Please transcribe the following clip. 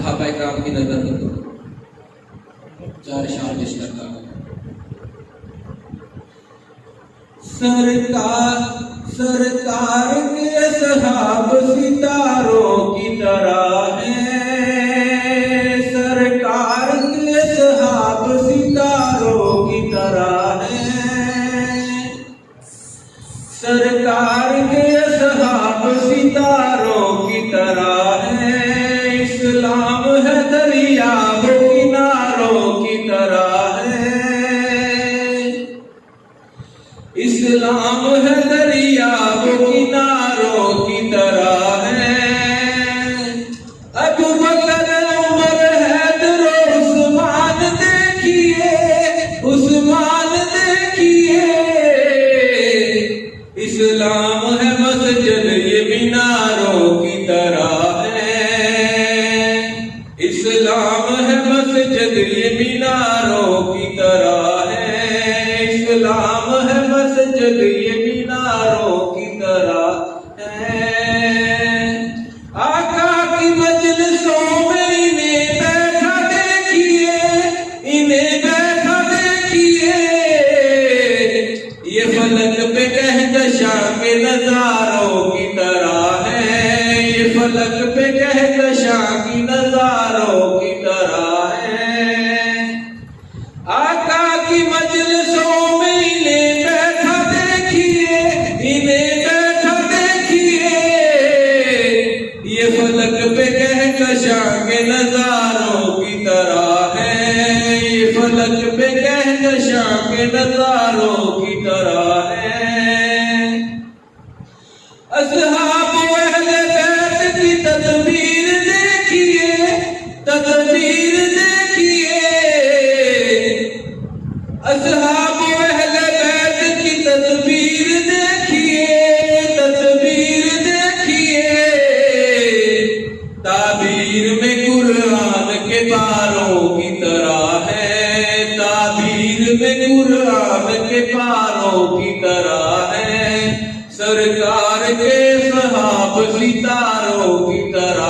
صحابہ کرام کی نظر تو چار اشعار پیش کرتا ہوں۔ سرکار کے اصحاب ستاروں کی طرح ہیں، سرکار کے اصحاب ستاروں کی طرح ہیں، سرکار کے اصحاب ستاروں کی طرح ہیں، اسلام ہے دریاب کناروں کی طرح ہے، اسلام ہے دریاب کناروں کی طرح ہے، ابو بکر عمر حیدر عثمان دیکھیے، عثمان دیکھیے، اسلام ہے مسجد یہ میناروں کی طرح ہے، اسلام ہے مسجد یہ میناروں کی طرح ہے، اسلام ہے مسجد یہ میناروں کی طرح ہے۔ آقا کی مجلسوں میں انہیں بیٹھا دیکھیے، انہیں بیٹھا دیکھیے، یہ فلک پہ کہکشاں کے نظاروں کی طرح ہے، یہ فلک پہ کہکشاں کی نظاروں کی طرح ہے۔ آقا کی مجلسوں میں انہیں بیٹھا دیکھیے، انہیں بیٹھا دیکھیے، یہ فلک پہ کہکشاں کے نظاروں کی طرح ہے، یہ فلک پہ کہکشاں کے نظاروں کی طرح ہے۔ اصحاب اہل بیت کی تدبیر دیکھیے، تدبیر دیکھیے، اصحاب اہل بیت کی تدبیر دیکھیے، تدبیر دیکھیے، تعبیر میں قرآن کے پاروں کی طرح ہے، تعبیر میں قرآن کے پاروں کی طرح ہے، سرکار کے صحاب ستاروں کی طرح